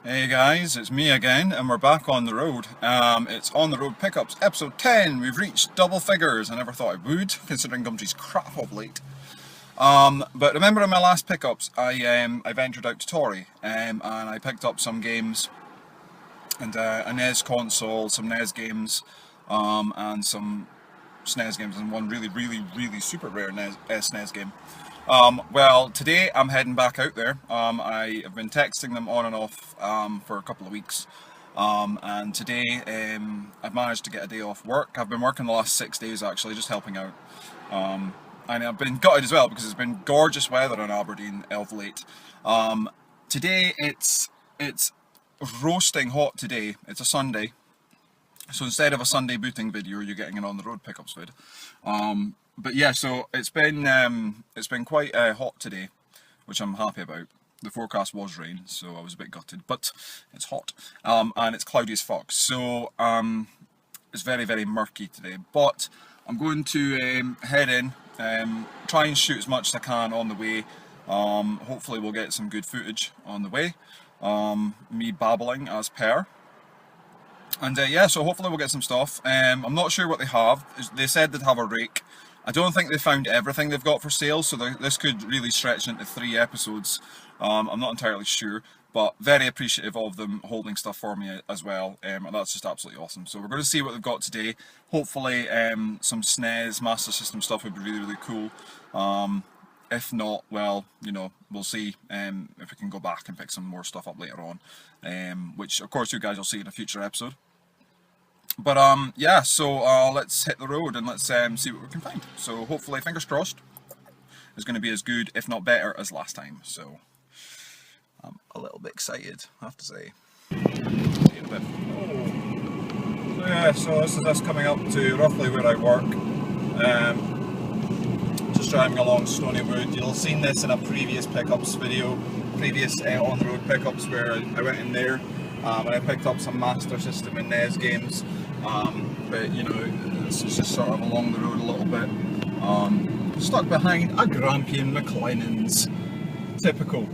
Hey guys, it's me again, and we're back on the road. It's On the Road Pickups, episode 10. We've reached double figures. I never thought I would, considering Gumtree's crap of late. But remember in my last pickups, I ventured out to Tory, and I picked up some games, and a NES console, some NES games, and some SNES games, and one really super rare SNES game. Well, today I'm heading back out there. I have been texting them on and off for a couple of weeks, and today I've managed to get a day off work. I've been working the last 6 days actually, just helping out, and I've been gutted as well because it's been gorgeous weather in Aberdeen of late. Today it's roasting hot today. It's a Sunday, so instead of a Sunday booting video, you're getting an on the road pickups vid. But yeah, so it's been quite hot today, which I'm happy about. The forecast was rain, so I was a bit gutted, but it's hot, and it's cloudy as fuck. So it's very murky today. But I'm going to head in, try and shoot as much as I can on the way. Hopefully we'll get some good footage on the way. Me babbling as per. And yeah, so hopefully we'll get some stuff. I'm not sure what they have. They said they'd have a rake. I don't think they found everything they've got for sale, so this could really stretch into 3 episodes. I'm not entirely sure, but very appreciative of them holding stuff for me as well, and that's just absolutely awesome. So we're going to see what they've got today. Hopefully some SNES Master System stuff would be really cool. If not, well, you know, we'll see if we can go back and pick some more stuff up later on, which of course you guys will see in a future episode. But yeah, so let's hit the road and let's see what we can find. So hopefully, fingers crossed, it's going to be as good, if not better, as last time. So I'm a little bit excited, I have to say. See you in a bit. So yeah, so this is us coming up to roughly where I work. Just driving along Stonywood. You'll have seen this in a previous pickups video, previous on the road pickups where I went in there. And I picked up some Master System and NES games, but you know, it's just sort of along the road a little bit, stuck behind a Grampian McLennan's, typical.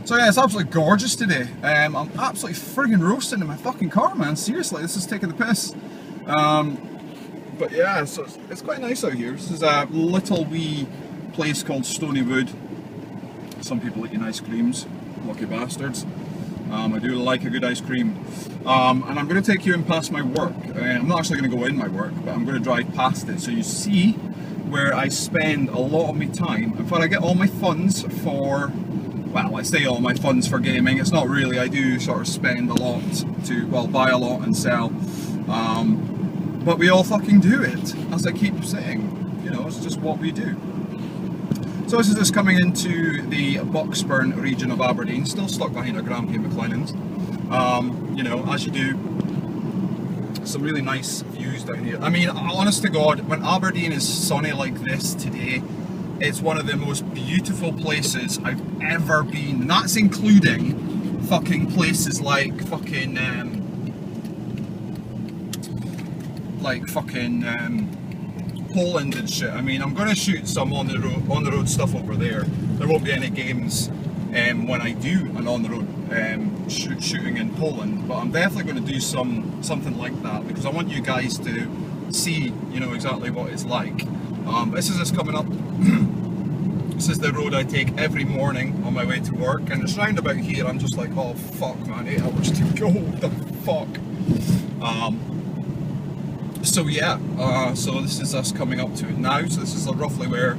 So yeah, it's absolutely gorgeous today. I'm absolutely friggin' roasting in my fucking car, man, seriously, this is taking the piss. But yeah, so it's quite nice out here. This is a little wee place called Stonywood. Some people eating ice creams, lucky bastards. I do like a good ice cream, and I'm going to take you in past my work. I'm not actually going to go in my work, but I'm going to drive past it so you see where I spend a lot of my time and where I get all my funds for, well, I say all my funds for gaming. It's not really, I do sort of spend a lot to, well, buy a lot and sell, but we all fucking do it, as I keep saying, you know, it's just what we do. So this is us coming into the Bucksburn region of Aberdeen, still stuck behind a Grampian McLennan's. You know, as you do, some really nice views down here. I mean, honest to God, when Aberdeen is sunny like this today, it's one of the most beautiful places I've ever been. And that's including fucking places like fucking, Poland and shit. I mean, I'm going to shoot some on the road stuff over there. There won't be any games when I do an on the road shooting in Poland, but I'm definitely going to do something like that because I want you guys to see, you know, exactly what it's like. This is us coming up. This is the road I take every morning on my way to work, and it's round about here. I'm just like, oh fuck, man, 8 hours to go. What the fuck? So yeah, so this is us coming up to it now. So this is roughly where,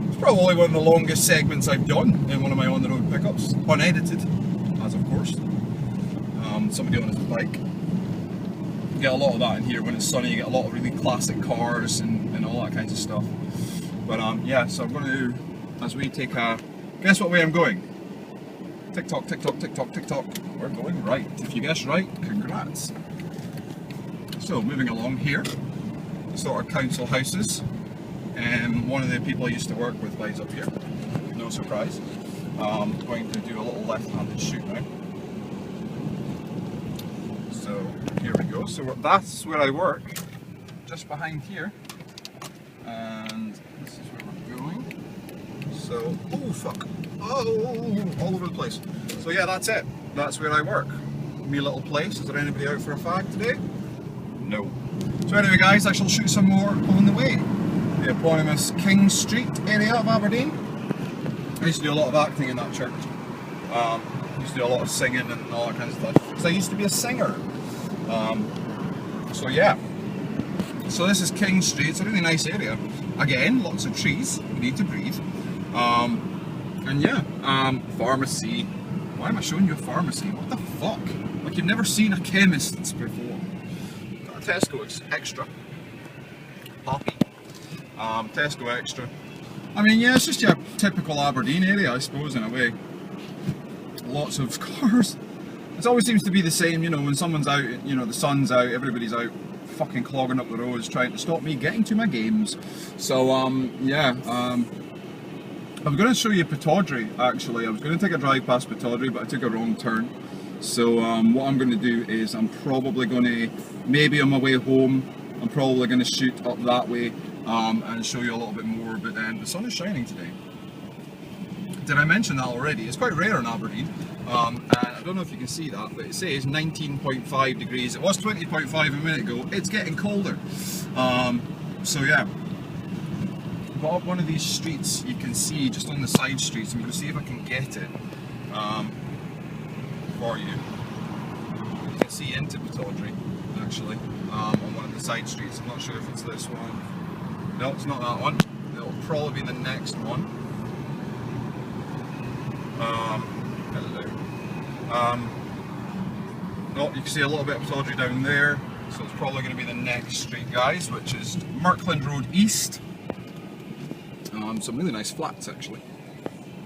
it's probably one of the longest segments I've done in one of my on-the-road pickups, unedited, as of course. Somebody on his bike. You get a lot of that in here when it's sunny. You get a lot of really classic cars and all that kinds of stuff. But yeah, so I'm going to, as we take a, guess what way I'm going? Tick tock, tick tock, tick tock, tick tock. We're going right. If you guess right, congrats. So moving along here, sort of council houses, and one of the people I used to work with lies up here, no surprise. Going to do a little left-handed shoot now. So here we go, so that's where I work, just behind here, and this is where we're going. So, oh fuck, oh, all over the place. So yeah, that's it. That's where I work. Me little place. Is there anybody out for a fag today? No. So anyway guys, I shall shoot some more on the way. The eponymous King Street area of Aberdeen. I used to do a lot of acting in that church. Used to do a lot of singing and all that kind of stuff. Because I used to be a singer. So yeah. So this is King Street. It's a really nice area. Again, lots of trees. We need to breathe. And yeah, pharmacy. Why am I showing you a pharmacy? What the fuck? Like you've never seen a chemist's before. Got a Tesco Extra. Poppy. Tesco Extra. I mean, yeah, it's just your typical Aberdeen area, I suppose, in a way. Lots of cars. It always seems to be the same, you know, when someone's out, you know, the sun's out, everybody's out fucking clogging up the roads trying to stop me getting to my games. So, yeah, I'm going to show you Pittodrie, actually. I was going to take a drive past Pittodrie, but I took a wrong turn. So, what I'm going to do is I'm probably going to, maybe on my way home, I'm probably going to shoot up that way and show you a little bit more, but the sun is shining today. Did I mention that already? It's quite rare in Aberdeen, and I don't know if you can see that, but it says 19.5 degrees. It was 20.5 a minute ago. It's getting colder. So yeah, but up one of these streets you can see, just on the side streets, I'm going to see if I can get it for you. You can see into Pittodrie, actually, on one of the side streets. I'm not sure if it's this one. No, it's not that one. It'll probably be the next one. Hello. No, you can see a little bit of Pittodrie down there, so it's probably going to be the next street, guys, which is Merkland Road East. Some really nice flats, actually,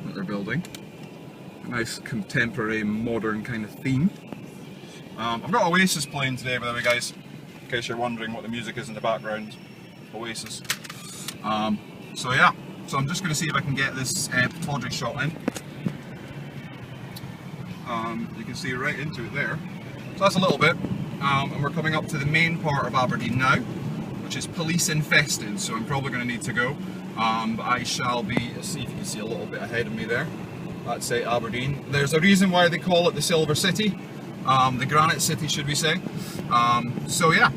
that they're building. A nice contemporary, modern kind of theme. I've got Oasis playing today, by the way, guys, in case you're wondering what the music is in the background. Oasis. So yeah, so I'm just going to see if I can get this Pittodrie shot in. You can see right into it there. So that's a little bit, and we're coming up to the main part of Aberdeen now, which is police infested, so I'm probably going to need to go. But I shall be, let's see if you can see a little bit ahead of me there. That's it, Aberdeen. There's a reason why they call it the Silver City, the Granite City should we say. So yeah,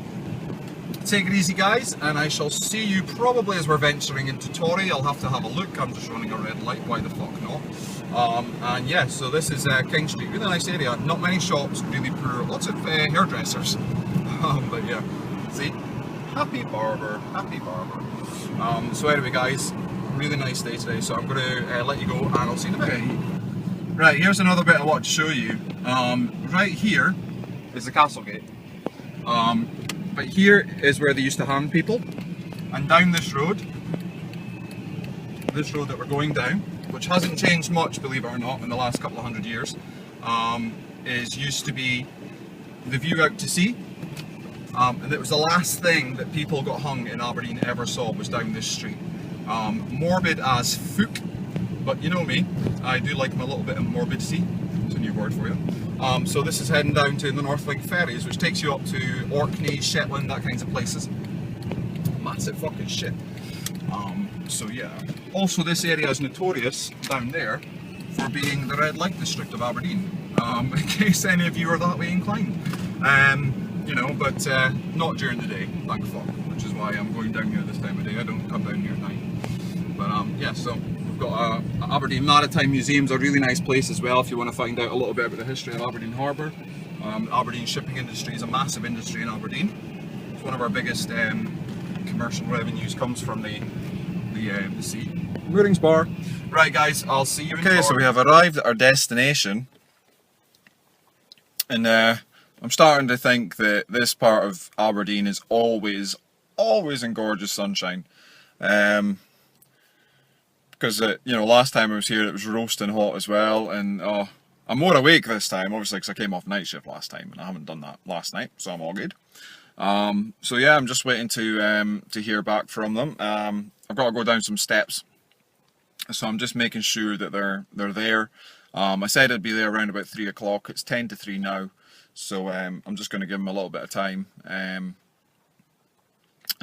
take it easy guys, and I shall see you probably as we're venturing into Torry. I'll have to have a look, I'm just running a red light, why the fuck not. And yeah, so this is King Street, really nice area, not many shops, really poor, lots of hairdressers. But yeah, see, happy barber, happy barber. So anyway guys, really nice day today, so I'm going to let you go and I'll see you in a bit. Right, here's another bit I want to show you. Right here is the castle gate. But here is where they used to hang people, and down this road that we're going down, which hasn't changed much, believe it or not, in the last couple of 100 years, is used to be the view out to sea, and it was the last thing that people got hung in Aberdeen ever saw was down this street. Morbid as fuck, but you know me, I do like my little bit of morbidity. It's a new word for you. So this is heading down to the Northlink ferries, which takes you up to Orkney, Shetland, that kinds of places. Massive fucking shit. So yeah. Also, this area is notorious down there for being the red light district of Aberdeen. In case any of you are that way inclined. You know, but not during the day, thank fuck. Which is why I'm going down here this time of day. I don't come down here at night. But yeah, so we've got Aberdeen Maritime Museum's a really nice place as well if you want to find out a little bit about the history of Aberdeen Harbour. Aberdeen shipping industry is a massive industry in Aberdeen. It's one of our biggest commercial revenues comes from the sea. Moorings Bar. Right guys, I'll see you in Torry. So we have arrived at our destination, and I'm starting to think that this part of Aberdeen is always in gorgeous sunshine. Because you know, last time I was here it was roasting hot as well, and I'm more awake this time, obviously, because I came off night shift last time and I haven't done that last night, so I'm all good. So yeah, I'm just waiting to hear back from them. I've got to go down some steps, so I'm just making sure that they're there. I said I'd be there around about 3 o'clock. It's 10 to 3 now, so I'm just going to give them a little bit of time, and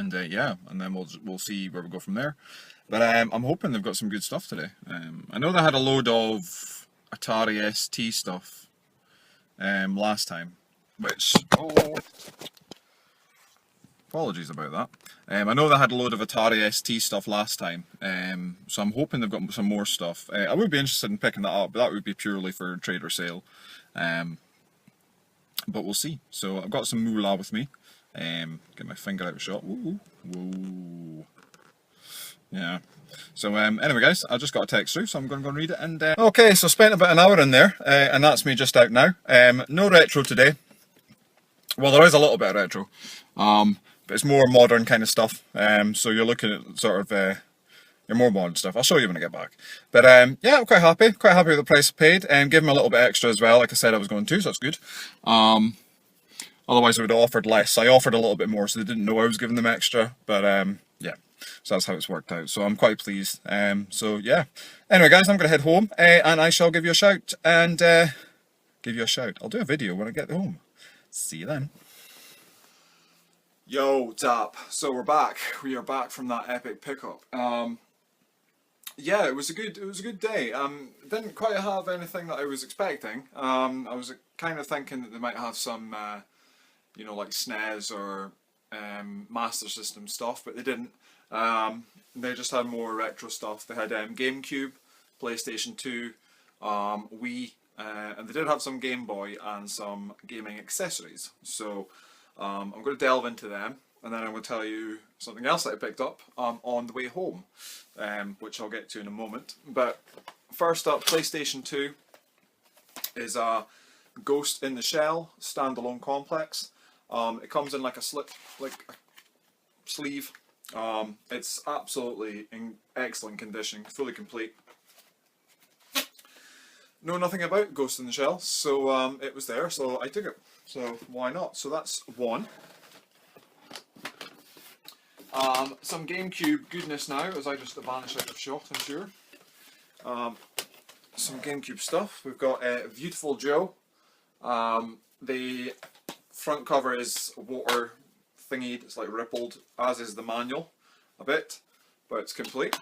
And yeah, and then we'll see where we go from there. But I'm hoping they've got some good stuff today. I know they had a load of Atari ST stuff last time, which apologies about that. I know they had a load of Atari ST stuff last time, so I'm hoping they've got some more stuff. I would be interested in picking that up, but that would be purely for trade or sale. But we'll see. So I've got some moolah with me. Get my finger out of shot. Woo, whoa. Yeah. So anyway guys, I just got a text through, so I'm going to go and read it. And okay, so spent about an hour in there, and that's me just out now. No retro today. Well, there is a little bit of retro, but it's more modern kind of stuff. So you're looking at sort of your more modern stuff. I'll show you when I get back. But yeah, I'm quite happy with the price I paid, and give them a little bit extra as well, like I said I was going to, so that's good. Otherwise I would have offered less. I offered a little bit more, so they didn't know I was giving them extra, but yeah. So that's how it's worked out. So I'm quite pleased. So yeah. Anyway guys, I'm going to head home, and I shall give you a shout, and give you a shout. I'll do a video when I get home. See you then. Yo, what's up? So we're back. We are back from that epic pickup. Yeah, it was a good day. Didn't quite have anything that I was expecting. I was kind of thinking that they might have some, you know, like SNES or Master System stuff, but they didn't. They just had more retro stuff. They had GameCube, PlayStation 2, Wii, and they did have some Game Boy and some gaming accessories. So I'm going to delve into them, and then I'm going to tell you something else that I picked up on the way home, which I'll get to in a moment. But first up, PlayStation 2 is a Ghost in the Shell standalone complex. It comes in like a sleeve. It's absolutely in excellent condition, fully complete. Know nothing about Ghost in the Shell, so it was there, so I took it. So why not? So that's one. Some GameCube goodness now, as I just vanished out of shot, I'm sure. Some GameCube stuff. We've got Beautiful Joe. The front cover is water thingy, it's like rippled, as is the manual a bit, but it's complete.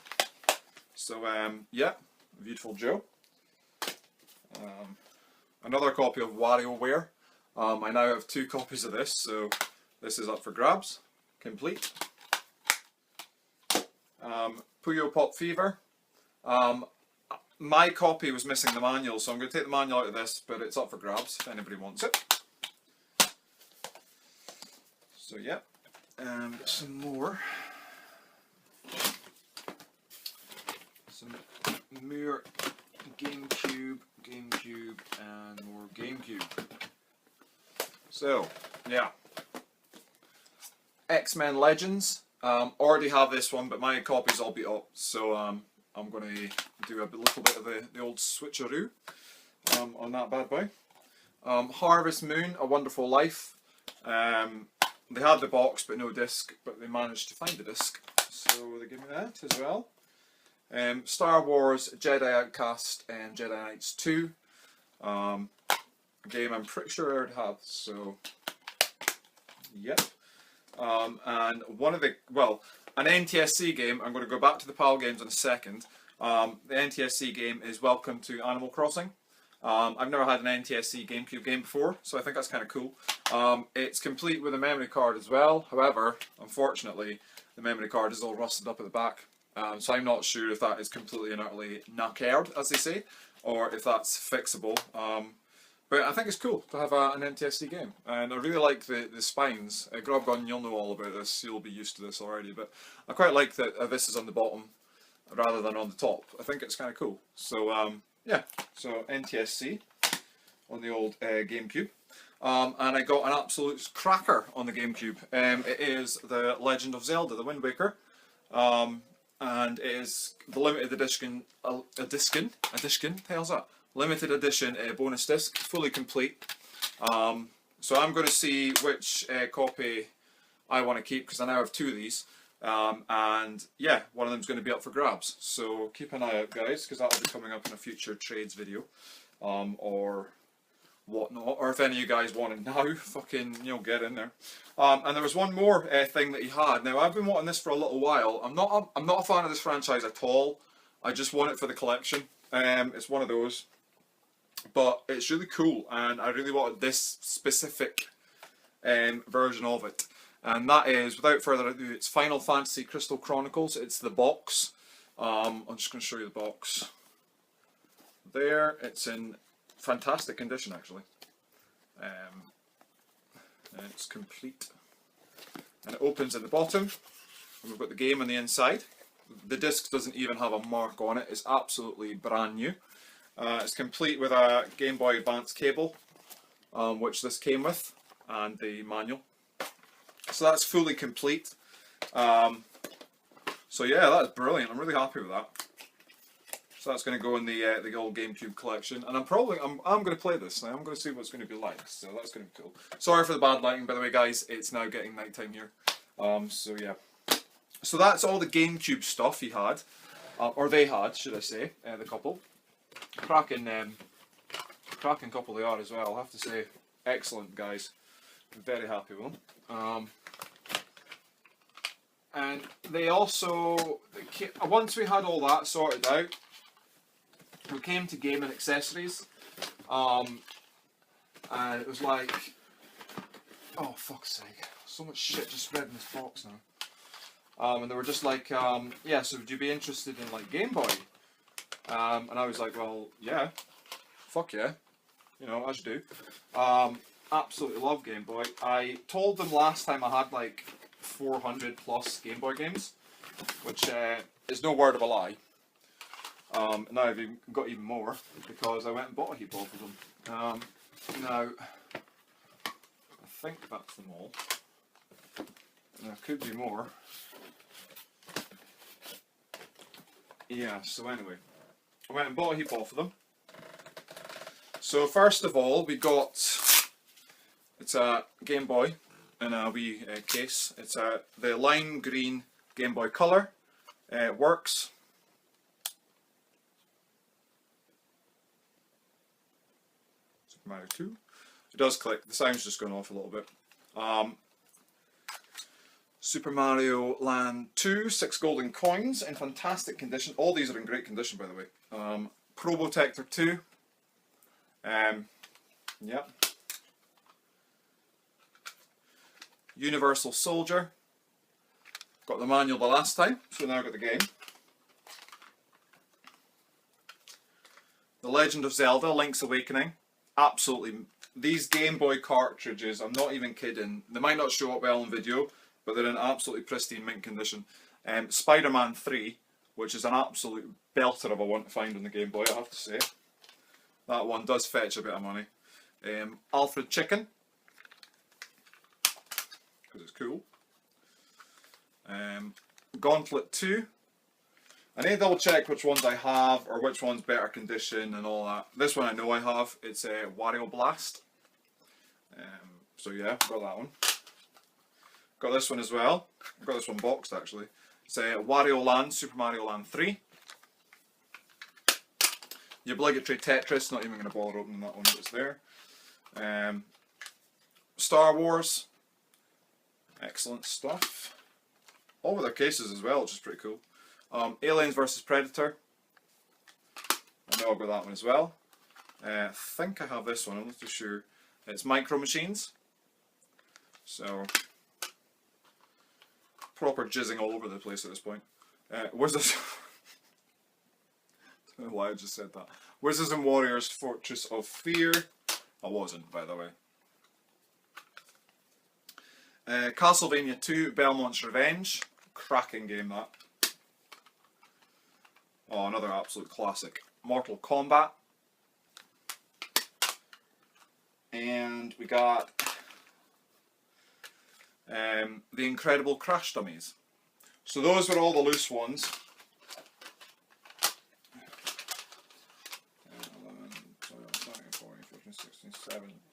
So yeah, Beautiful Joe. Another copy of WarioWare. I now have 2 copies of this, so this is up for grabs. Complete. Puyo Pop Fever. My copy was missing the manual, so I'm going to take the manual out of this, but it's up for grabs if anybody wants it. So yeah, some more. Some more GameCube, and more GameCube. So, yeah. X-Men Legends. Already have this one, but my copy's all beat up, so I'm going to do a little bit of the old switcheroo on that bad boy. Harvest Moon, A Wonderful Life. They had the box but no disc, but they managed to find the disc, so they give me that as well. Star Wars Jedi Outcast and Jedi Knights 2. A game I'm pretty sure I already have, so yep. And one of the, well, an NTSC game, I'm going to go back to the PAL games in a second. The NTSC game is Welcome to Animal Crossing. I've never had an NTSC GameCube game before, so I think that's kind of cool. It's complete with a memory card as well. However, unfortunately, the memory card is all rusted up at the back. So I'm not sure if that is completely and utterly knackered, as they say, or if that's fixable. But I think it's cool to have an NTSC game, and I really like the spines. Grubgun, you'll know all about this, you'll be used to this already, but I quite like that this is on the bottom rather than on the top. I think it's kind of cool. So yeah, so NTSC on the old GameCube. And I got an absolute cracker on the GameCube. It is The Legend of Zelda, The Wind Waker. And it is the limited edition, how's that? Limited edition bonus disc, fully complete. So I'm going to see which copy I want to keep, because I now have 2 of these. And yeah, one of them is going to be up for grabs. So keep an eye out, guys, because that will be coming up in a future trades video, or whatnot, or if any of you guys want it now, fucking, you know, get in there. And there was one more thing that he had. Now, I've been wanting this for a little while. I'm not a fan of this franchise at all. I just want it for the collection. It's one of those, but it's really cool, and I really wanted this specific version of it. And that is, without further ado, it's Final Fantasy Crystal Chronicles. It's the box. I'm just going to show you the box. There, it's in fantastic condition actually. And it's complete. And it opens at the bottom, and we've got the game on the inside. The disc doesn't even have a mark on it, it's absolutely brand new. It's complete with a Game Boy Advance cable, which this came with, and the manual. So that's fully complete. So yeah, that's brilliant. I'm really happy with that. So that's going to go in the old GameCube collection, and I'm going to play this now. I'm going to see what it's going to be like. So that's going to be cool. Sorry for the bad lighting, by the way, guys. It's now getting nighttime here. So yeah. So that's all the GameCube stuff he had, or they had, should I say, the couple. Cracking couple they are as well. I have to say, excellent guys. I'm very happy with them. And they also, once we had all that sorted out, we came to gaming accessories, and it was like, oh fuck's sake, so much shit just spread in this box now. And they were just like, yeah, so would you be interested in like Game Boy? And I was like, well, yeah, fuck yeah, you know, as you do. Absolutely love Game Boy. I told them last time I had like 400 plus Game Boy games, which is no word of a lie. Now I've got even more because I went and bought a heap of them. Now, I think that's them all. There could be more. Yeah, so anyway, I went and bought a heap of them. So first of all, we got, it's a Game Boy in a wee case. It's the lime green Game Boy Color. It works. Super Mario 2. It does click. The sound's just going off a little bit. Super Mario Land 2, 6 golden coins in fantastic condition. All these are in great condition, by the way. Probotector 2. Yeah. Universal Soldier. Got the manual the last time, so now I've got the game. The Legend of Zelda, Link's Awakening. Absolutely, these Game Boy cartridges, I'm not even kidding, they might not show up well on video, but they're in absolutely pristine mint condition. Spider-Man 3, which is an absolute belter of a one to find on the Game Boy, I have to say. That one does fetch a bit of money. Alfred Chicken, because it's cool. Gauntlet 2. I need to double check which ones I have or which one's better condition and all that. This one I know I have. It's a Wario Blast. So yeah, got that one. Got this one as well. I've got this one boxed actually. It's a Wario Land, Super Mario Land 3. The obligatory Tetris, not even going to bother opening that one, but it's there. Star Wars. Excellent stuff. All with their cases as well, which is pretty cool. Aliens vs Predator. I know I've got that one as well. I think I have this one, I'm not too sure. It's Micro Machines. So, proper jizzing all over the place at this point. Where's this? I don't know why I just said that. Wizards and Warriors Fortress of Fear. I wasn't, by the way. Castlevania 2 Belmont's Revenge. Cracking game, that. Oh, another absolute classic. Mortal Kombat. And we got The Incredible Crash Dummies. So those were all the loose ones. 11, 12, 13, 14, 15, 16,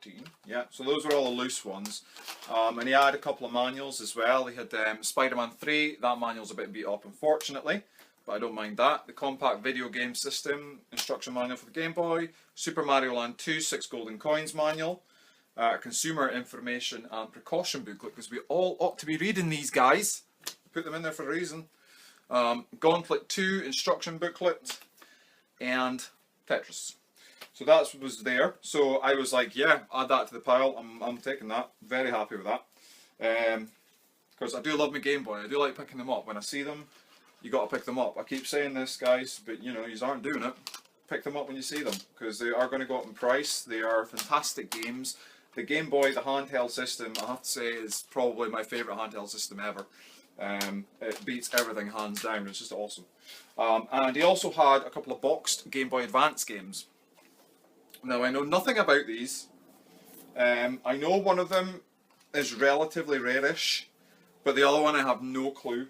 17. Yeah, so those were all the loose ones. And he had a couple of manuals as well. He had Spider-Man 3. That manual's a bit beat up, unfortunately. but I don't mind that. The compact video game system instruction manual for the Game Boy, Super Mario Land 2 6 golden coins manual, consumer information and precaution booklet, because we all ought to be reading these guys. Put them in there for a reason. Gauntlet 2 instruction booklet, and Tetris. So that was there. So I was like, yeah, add that to the pile. I'm taking that. Very happy with that. Because I do love my Game Boy. I do like picking them up. When I see them, you got to pick them up. I keep saying this, guys, but you know, you aren't doing it. Pick them up when you see them, because they are going to go up in price. They are fantastic games. The Game Boy, the handheld system, I have to say, is probably my favourite handheld system ever. It beats everything hands down. It's just awesome. And he also had a couple of boxed Game Boy Advance games. Now, I know nothing about these. I know one of them is relatively rare-ish, but the other one I have no clue.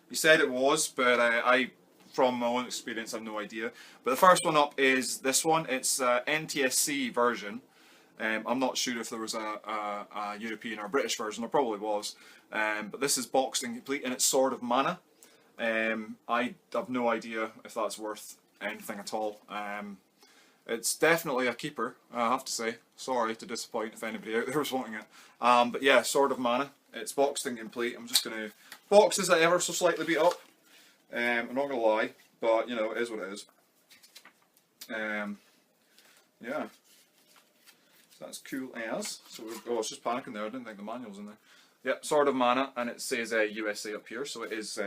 He said it was, but I, from my own experience, have no idea. But the first one up is this one. It's NTSC version. I'm not sure if there was a European or British version. There probably was. But this is boxed and complete, and it's Sword of Mana. I have no idea if that's worth anything at all. It's definitely a keeper, I have to say. Sorry to disappoint if anybody out there was wanting it. But yeah, Sword of Mana. It's boxed and complete. I'm just going to... Boxes that ever so slightly beat up. I'm not going to lie, but you know, it is what it is. Yeah. So that's cool as. So I was just panicking there. I didn't think the manual was in there. Yep, Sword of Mana, and it says USA up here, so it is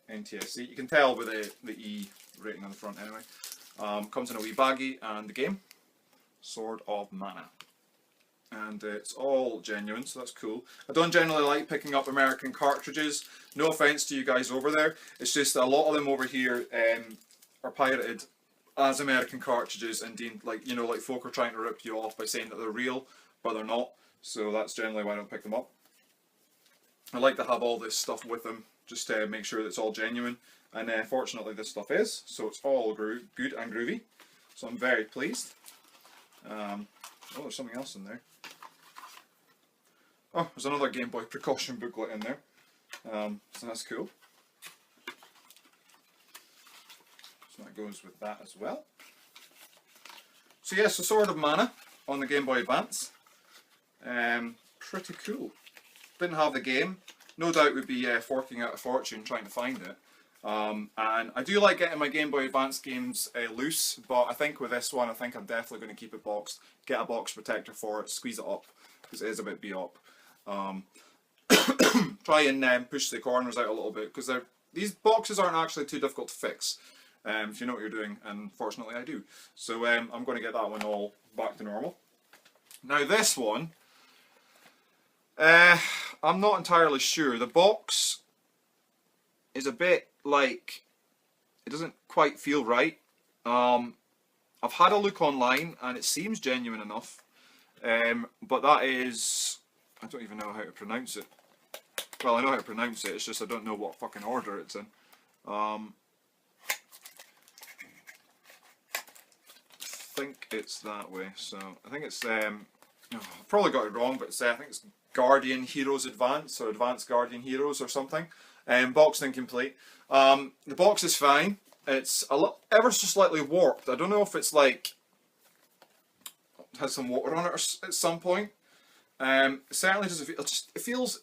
NTSC. You can tell with the E rating on the front anyway. Comes in a wee baggie, and the game, Sword of Mana. And it's all genuine, so that's cool. I don't generally like picking up American cartridges. No offense to you guys over there. It's just a lot of them over here are pirated as American cartridges, and deemed like, you know, like folk are trying to rip you off by saying that they're real, but they're not. So that's generally why I don't pick them up. I like to have all this stuff with them, just to make sure that it's all genuine. And fortunately this stuff is, so it's all good and groovy. So I'm very pleased. Oh, there's something else in there. Oh, there's another Game Boy precaution booklet in there. So that's cool. So that goes with that as well. So yes, the Sword of Mana on the Game Boy Advance. Pretty cool. Didn't have the game. No doubt would be forking out a fortune trying to find it. And I do like getting my Game Boy Advance games loose, but I think with this one, I think I'm definitely going to keep it boxed, get a box protector for it, squeeze it up, because it is a bit beat up. Try and push the corners out a little bit, because these boxes aren't actually too difficult to fix, if you know what you're doing, and fortunately I do. So I'm going to get that one all back to normal. Now this one, I'm not entirely sure. The box is a bit like, it doesn't quite feel right. I've had a look online and it seems genuine enough, but that is, I don't even know how to pronounce it. Well, I know how to pronounce it, it's just I don't know what fucking order it's in. I think it's that way, so I think it's, I've probably got it wrong, but I think it's Guardian Heroes Advance, or Advanced Guardian Heroes or something. Boxed and complete. The box is fine. It's ever so slightly warped. I don't know if it's like has some water on it at some point. It certainly doesn't feel. It feels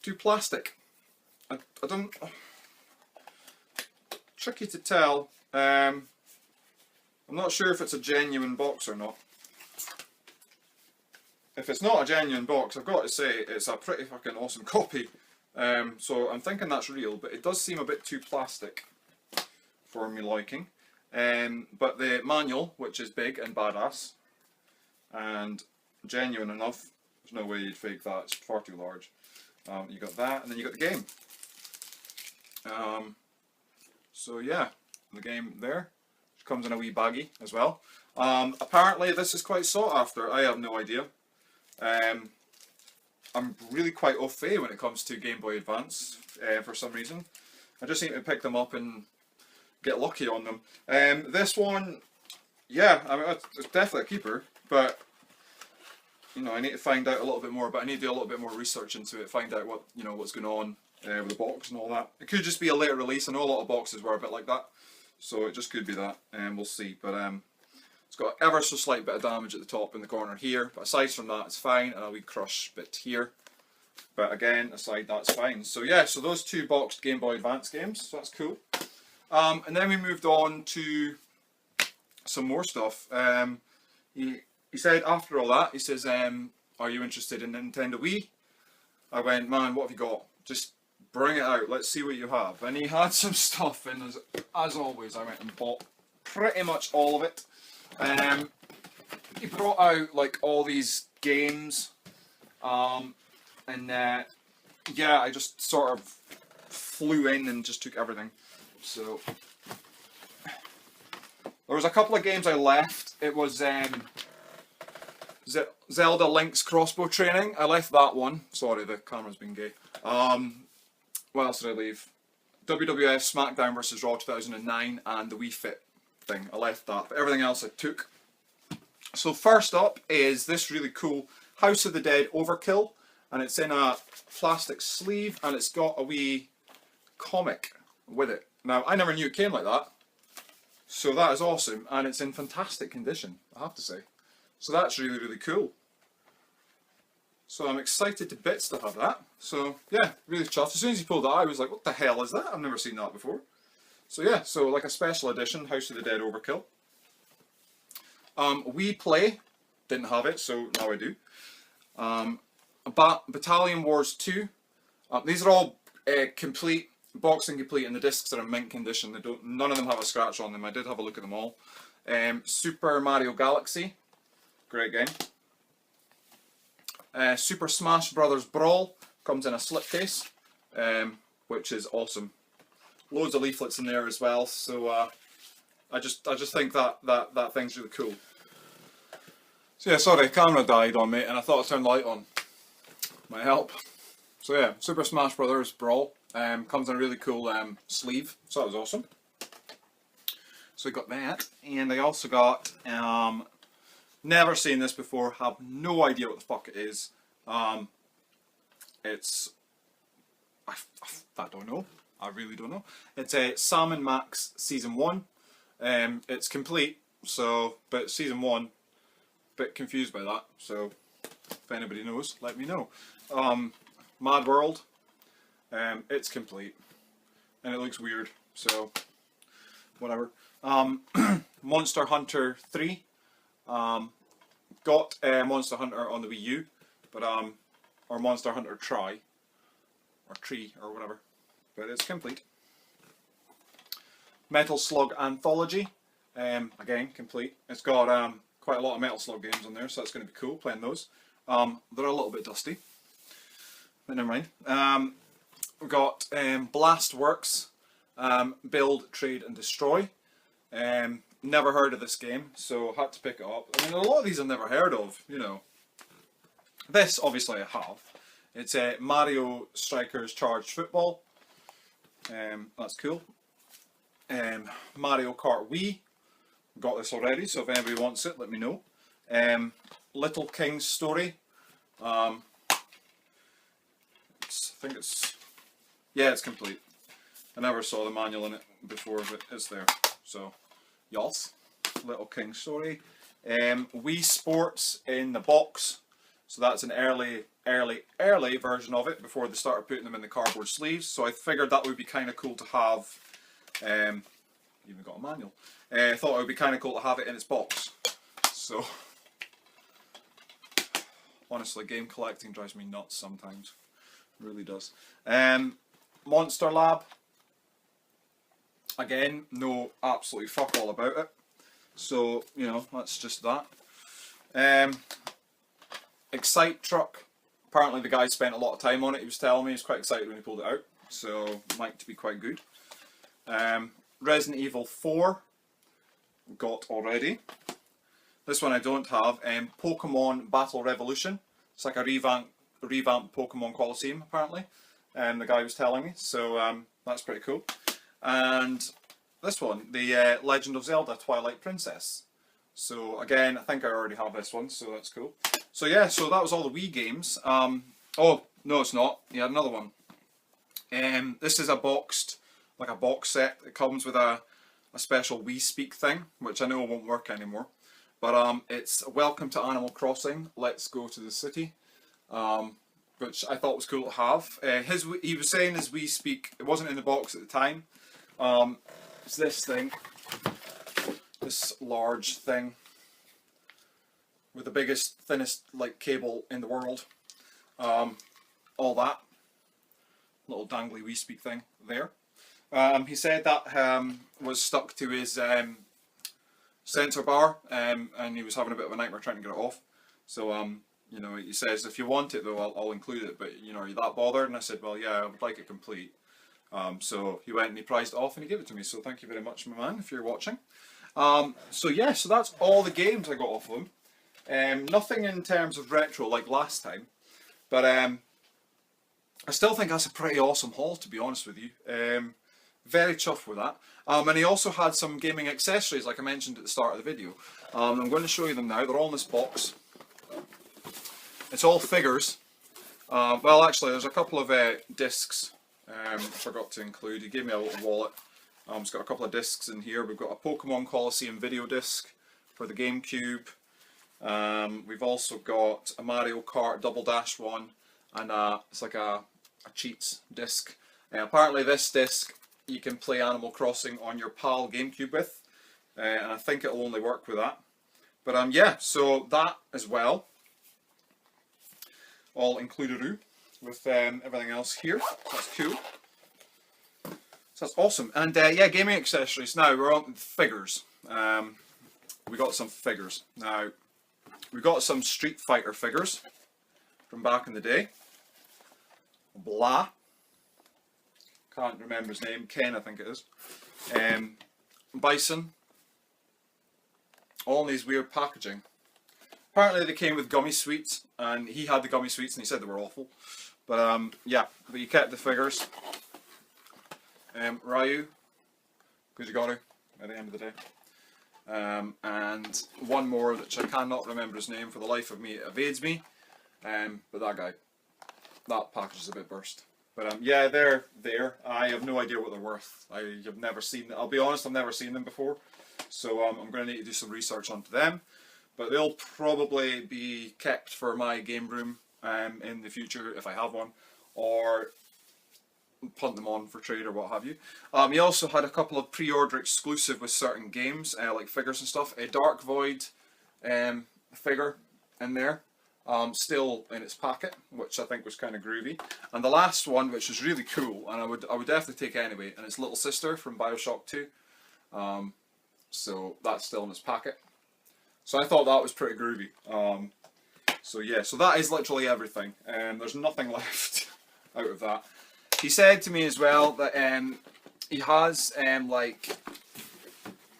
too plastic. I don't. Tricky to tell. I'm not sure if it's a genuine box or not. If it's not a genuine box, I've got to say it's a pretty fucking awesome copy. So I'm thinking that's real, but it does seem a bit too plastic for me liking. But the manual, which is big and badass, and genuine enough, there's no way you'd fake that, it's far too large. You got that, and then you got the game. So yeah, the game there, which comes in a wee baggie as well. Apparently this is quite sought after, I have no idea. I'm really quite au fait when it comes to Game Boy Advance, for some reason. I just seem to pick them up and get lucky on them. This one, yeah, I mean, it's definitely a keeper, but you know, I need to find out a little bit more. But I need to do a little bit more research into it, find out what, you know, what's going on, with the box and all that. It could just be a later release. I know a lot of boxes were a bit like that, so it just could be that, and we'll see. But it's got ever so slight bit of damage at the top in the corner here, but aside from that it's fine, and a wee crush bit here. But again, aside that's fine. So yeah, so those two boxed Game Boy Advance games, so that's cool. And then we moved on to some more stuff. He said after all that, he says, are you interested in Nintendo Wii? I went, man, what have you got? Just bring it out, let's see what you have. And he had some stuff, and as always, I went and bought pretty much all of it. He brought out like all these games, and yeah, I just sort of flew in and just took everything. So there was a couple of games I left. It was Zelda Link's Crossbow Training. I left that one. Sorry, the camera's been gay. What else did I leave? WWF SmackDown vs. Raw 2009 and the Wii Fit thing. I left that, but everything else I took. So first up is this really cool House of the Dead Overkill, and it's in a plastic sleeve, and it's got a wee comic with it. Now, I never knew it came like that, so that is awesome, and it's in fantastic condition, I have to say. So that's really, really cool. So I'm excited to bits to have that. So yeah, really chuffed. As soon as he pulled that out, I was like, what the hell is that? I've never seen that before. So yeah, so like a special edition House of the Dead Overkill. Wii Play, didn't have it, so now I do. Battalion Wars 2. These are all complete, boxing complete, and the discs are in mint condition. None of them have a scratch on them. I did have a look at them all. Super Mario Galaxy, great game. Super Smash Brothers Brawl comes in a slipcase, which is awesome. Loads of leaflets in there as well. So I just think that thing's really cool. So yeah, sorry, camera died on me, and I thought I'd turn the light on. Might help. So yeah, Super Smash Brothers Brawl comes in a really cool sleeve. So that was awesome. So we got that, and I also got never seen this before. Have no idea what the fuck it is. It's I don't know. I really don't know. It's a Sam and Max Season 1. It's complete, so, but Season 1, bit confused by that, so if anybody knows, let me know. Mad World, it's complete, and it looks weird, so whatever. Monster Hunter 3, got Monster Hunter on the Wii U, but or Monster Hunter Tri, or Tree, or whatever, but it's complete. Metal Slug Anthology, again complete. It's got quite a lot of Metal Slug games on there, so that's going to be cool playing those. They're a little bit dusty, but never mind. We've got Blastworks, Build, Trade and Destroy. Never heard of this game, so had to pick it up. I mean, a lot of these I've never heard of, you know. This, obviously, I have. It's Mario Strikers Charged Football. That's cool. Mario Kart Wii. Got this already, so if anybody wants it, let me know. Little King's Story. I think it's... Yeah, it's complete. I never saw the manual in it before, but it's there. So, yas. Little King's Story. Wii Sports in the box. So that's an early version of it before they started putting them in the cardboard sleeves. So I figured that would be kind of cool to have. Even got a manual. I thought it would be kind of cool to have it in its box. So, honestly, game collecting drives me nuts sometimes. It really does. Monster Lab. Again, know absolutely fuck all about it. So, you know, that's just that. Excite Truck. Apparently the guy spent a lot of time on it. He was telling me he was quite excited when he pulled it out. So, might be quite good. Resident Evil 4. Got already. This one I don't have. Pokemon Battle Revolution. It's like a revamped Pokemon Colosseum, apparently. The guy was telling me. So, that's pretty cool. And this one, the Legend of Zelda Twilight Princess. So again, I think I already have this one, so that's cool. So yeah, so that was all the Wii games. Oh, no it's not. He had another one. This is a box set. It comes with a special We Speak thing, which I know won't work anymore. But it's Welcome to Animal Crossing, Let's Go to the City, which I thought was cool to have. He was saying his We Speak, it wasn't in the box at the time. It's this thing, this large thing, with the biggest, thinnest like cable in the world. All that. Little dangly We Speak thing there. He said that was stuck to his sensor bar, and he was having a bit of a nightmare trying to get it off. So you know, he says, if you want it though, I'll include it, but you know, are you that bothered? And I said, well, yeah, I would like it complete. So he went and he priced it off and he gave it to me. So thank you very much, my man, if you're watching. So yeah, so that's all the games I got off of him. Nothing in terms of retro like last time, but I still think that's a pretty awesome haul, to be honest with you. Very chuffed with that. And he also had some gaming accessories, like I mentioned at the start of the video. I'm going to show you them now. They're all in this box. It's all figures. Well, actually, there's a couple of discs I forgot to include. He gave me a little wallet. It's got a couple of discs in here. We've got a Pokemon Coliseum video disc for the GameCube. We've also got a Mario Kart Double Dash one, and it's like a cheats disc. Apparently this disc you can play Animal Crossing on your PAL GameCube with, and I think it'll only work with that. But yeah, so that as well, all included with everything else here. That's cool. So that's awesome. And yeah, gaming accessories. Now we're on figures. We got some figures. Now we got some Street Fighter figures from back in the day. Blah. Can't remember his name. Ken, I think it is. Bison. All in these weird packaging. Apparently they came with gummy sweets, and he had the gummy sweets and he said they were awful. But yeah, but you kept the figures. Ryu, because you got to at the end of the day. And one more which I cannot remember his name for the life of me. It evades me. But that guy, that package is a bit burst. But yeah, they're there. I have no idea what they're worth. I have never seen them. I'll be honest, I've never seen them before. So I'm going to need to do some research onto them. But they'll probably be kept for my game room in the future if I have one, or punt them on for trade or what have you. He also had a couple of pre-order exclusive with certain games, like figures and stuff. A Dark Void figure in there. Still in its packet, which I think was kind of groovy. And the last one, which is really cool, and I would definitely take anyway, and it's Little Sister from Bioshock 2. So that's still in its packet. So I thought that was pretty groovy. So yeah, so that is literally everything. There's nothing left out of that. He said to me as well that he has like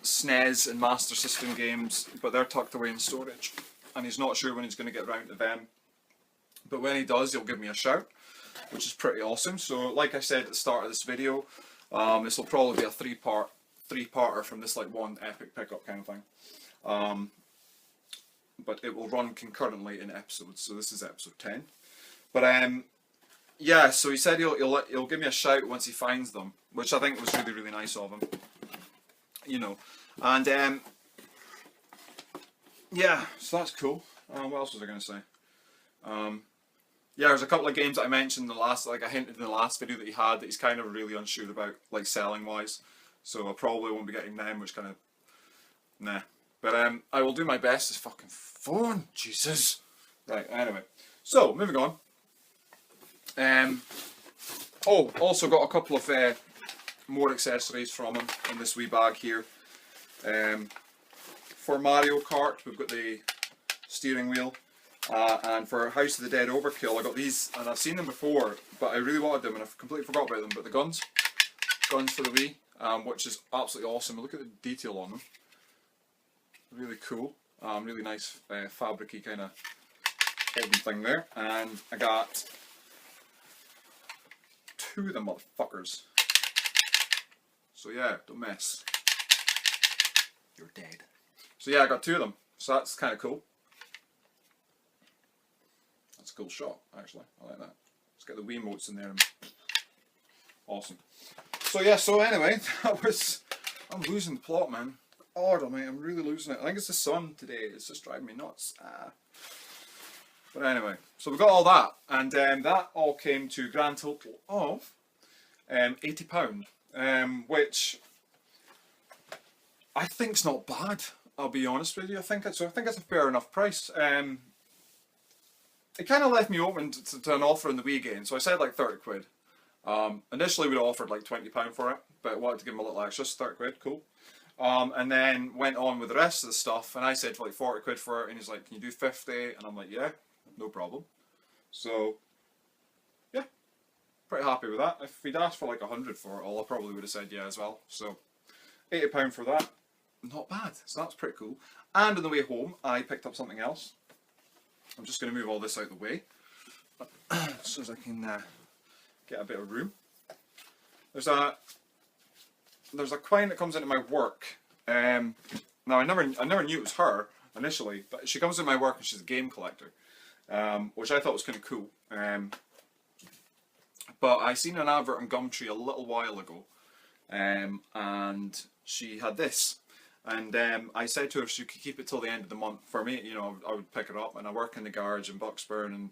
SNES and Master System games, but they're tucked away in storage. And he's not sure when he's going to get around to them. But when he does, he'll give me a shout, which is pretty awesome. So like I said at the start of this video, this will probably be a three-parter from this like one epic pickup kind of thing. But it will run concurrently in episodes, so this is episode 10. But yeah, so he said he'll give me a shout once he finds them, which I think was really, really nice of him. You know, and yeah, so that's cool. What else was I going to say? Yeah, there's a couple of games that I mentioned in the last, like I hinted in the last video that he had that he's kind of really unsure about, like selling wise. So I probably won't be getting them, which kind of, nah. But I will do my best. This fucking phone, Jesus. Right. Anyway, so moving on. Oh, also got a couple of more accessories from him in this wee bag here. For Mario Kart, we've got the steering wheel. And for House of the Dead Overkill, I got these, and I've seen them before, but I really wanted them, and I've completely forgot about them. But the guns for the Wii, which is absolutely awesome. Look at the detail on them. Really cool. Really nice fabric-y kind of holding thing there. And I got two of them motherfuckers. So yeah, don't mess. You're dead. So yeah, I got two of them. So that's kind of cool. That's a cool shot, actually. I like that. Let's get the Wiimotes in there. Awesome. So yeah, so anyway, that was, I'm losing the plot, man. Oh, mate, I'm really losing it. I think it's the sun today, it's just driving me nuts. But anyway, so we got all that, and that all came to a grand total of £80, which I think's not bad. I'll be honest with you. I think it's a fair enough price. It kind of left me open to an offer in the wee again, so I said like 30 quid. Initially we'd offered like £20 for it, but I wanted to give him a little extra, so 30 quid, cool. And then went on with the rest of the stuff, and I said for like 40 quid for it, and he's like, can you do 50? And I'm like, yeah, no problem. So, yeah, pretty happy with that. If he'd asked for like 100 for it all, I probably would have said yeah as well. So, £80 for that, not bad. So that's pretty cool. And on the way home, I picked up something else. I'm just going to move all this out of the way, so as I can get a bit of room. There's a client that comes into my work. Now I never knew it was her initially, but she comes into my work and she's a game collector, which I thought was kind of cool. But I seen an advert on Gumtree a little while ago, and she had this, and I said to her if she could keep it till the end of the month for me. You know, I would pick it up, and I work in the garage in Bucksburn, and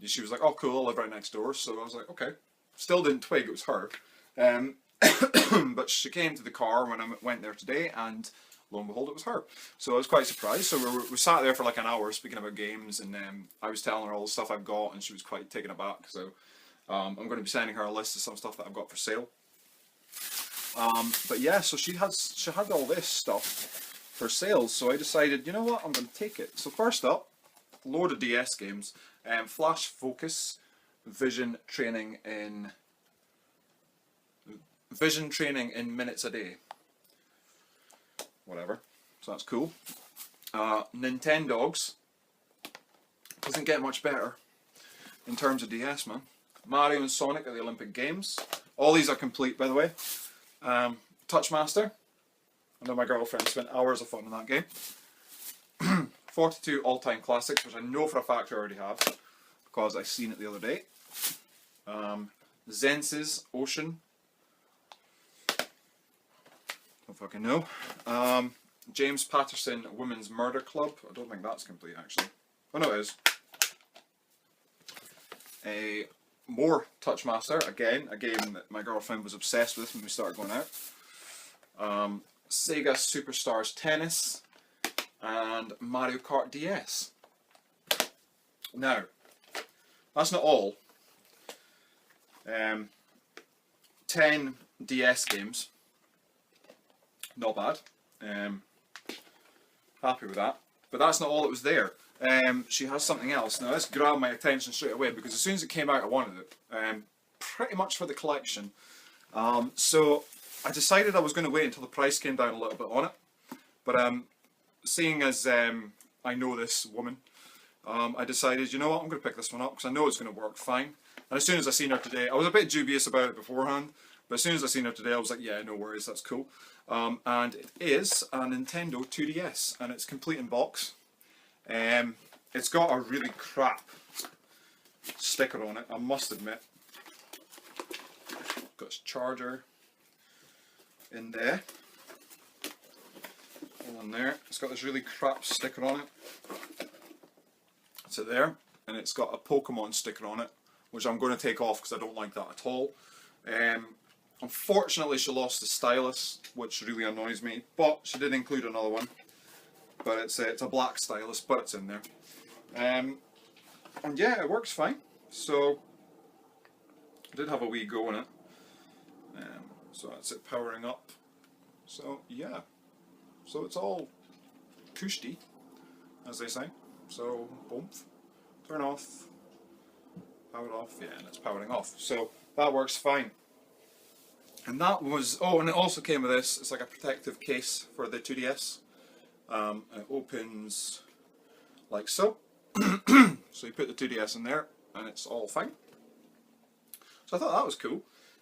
she was like, "Oh, cool, I live right next door." So I was like, "Okay." Still didn't twig it was her. But she came to the car when I went there today, and lo and behold, it was her. So I was quite surprised. So we sat there for like an hour speaking about games, and I was telling her all the stuff I've got, and she was quite taken aback. So I'm going to be sending her a list of some stuff that I've got for sale. But yeah, so she had all this stuff for sale. So I decided, you know what, I'm going to take it. So first up, load of DS games, Flash Focus, Vision training in minutes a day. Whatever. So that's cool. Nintendogs. Doesn't get much better in terms of DS, man. Mario and Sonic at the Olympic Games. All these are complete, by the way. Touchmaster. I know my girlfriend spent hours of fun in that game. 42 all-time classics, which I know for a fact I already have, because I seen it the other day. Zence's Ocean. Don't fucking know. James Patterson Women's Murder Club. I don't think that's complete actually. Oh no, it is. More Touchmaster, again, a game that my girlfriend was obsessed with when we started going out. Sega Superstars Tennis, and Mario Kart DS. Now, that's not all. 10 DS games. Not bad. Happy with that. But that's not all that was there. She has something else. Now this grabbed my attention straight away because as soon as it came out I wanted it. Pretty much for the collection. So I decided I was going to wait until the price came down a little bit on it. But seeing as I know this woman, I decided, you know what, I'm going to pick this one up because I know it's going to work fine. And as soon as I seen her today, I was a bit dubious about it beforehand, but as soon as I seen her today I was like, yeah, no worries, that's cool. And it is a Nintendo 2DS, and it's complete in box. It's got a really crap sticker on it, I must admit. Got its charger in there. On there. It's got this really crap sticker on it. It's there, and it's got a Pokemon sticker on it, which I'm going to take off because I don't like that at all. Unfortunately, she lost the stylus, which really annoys me. But she did include another one. But it's a black stylus, but it's in there. And yeah, it works fine. So I did have a wee go in it. So that's it powering up. So yeah. So it's all cushy, as they say. So boom, turn off, power off, yeah, and it's powering off. So that works fine. And that was, oh, and it also came with this. It's like a protective case for the 2DS. And it opens like so. So you put the 2DS in there, and it's all fine. So I thought that was cool.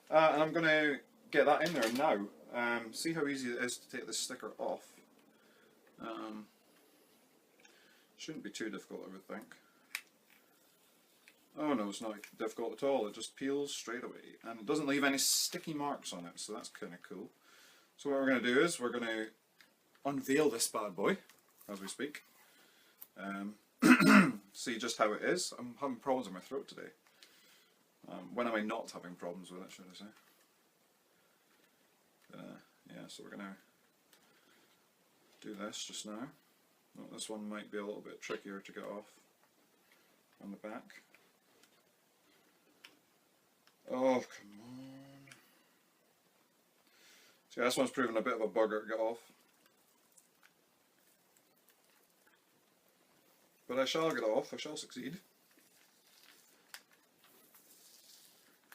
And I'm going to get that in there now. See how easy it is to take this sticker off. Shouldn't be too difficult, I would think. Oh no, it's not difficult at all. It just peels straight away, and it doesn't leave any sticky marks on it, so that's kind of cool. So what we're going to do is we're going to unveil this bad boy as we speak. See just how it is. I'm having problems with my throat today. When am I not having problems with it, should I say? Yeah, so we're going to do this just now. Oh, this one might be a little bit trickier to get off on the back. Oh, come on. See, this one's proven a bit of a bugger to get off. But I shall get off, I shall succeed.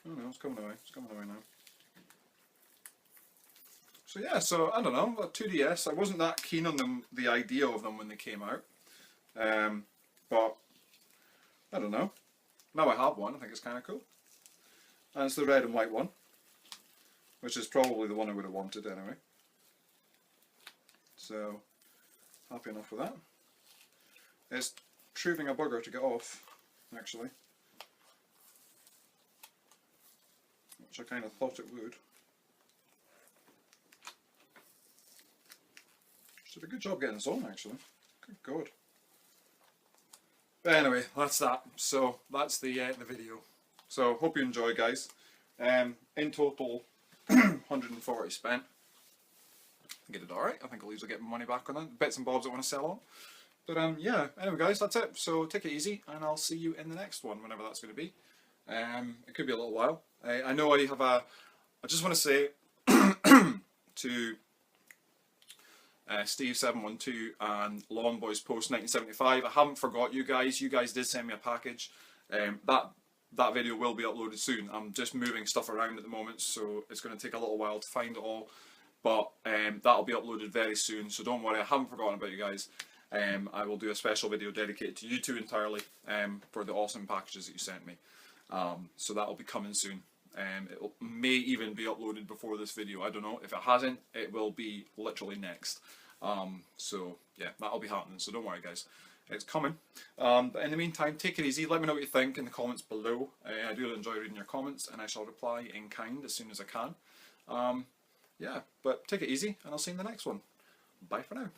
Oh no, it's coming away, now. So yeah, so I don't know, 2DS, I wasn't that keen on them, the idea of them when they came out. But, I don't know. Now I have one, I think it's kind of cool. And it's the red and white one, which is probably the one I would have wanted anyway. So, happy enough with that. It's proving a bugger to get off, actually. Which I kind of thought it would. She did a good job getting this on, actually. Good God. But anyway, that's that. So, that's the video. So, hope you enjoy, guys. In total, 140 spent. I think I did alright. I think I'll usually get my money back on that. Bits and bobs I want to sell on. But yeah, anyway guys, that's it. So take it easy, and I'll see you in the next one, whenever that's going to be. It could be a little while. I know I have a... I just want to say to Steve712 and Lawn Boys Post 1975, I haven't forgot you guys. You guys did send me a package. That video will be uploaded soon. I'm just moving stuff around at the moment, so it's going to take a little while to find it all. But that'll be uploaded very soon, so don't worry, I haven't forgotten about you guys. I will do a special video dedicated to you two entirely for the awesome packages that you sent me. So that'll be coming soon. It may even be uploaded before this video, I don't know. If it hasn't, it will be literally next. So yeah, that'll be happening, so don't worry guys. It's coming. But in the meantime, take it easy. Let me know what you think in the comments below. I do enjoy reading your comments, and I shall reply in kind as soon as I can. Yeah, but take it easy, and I'll see you in the next one. Bye for now.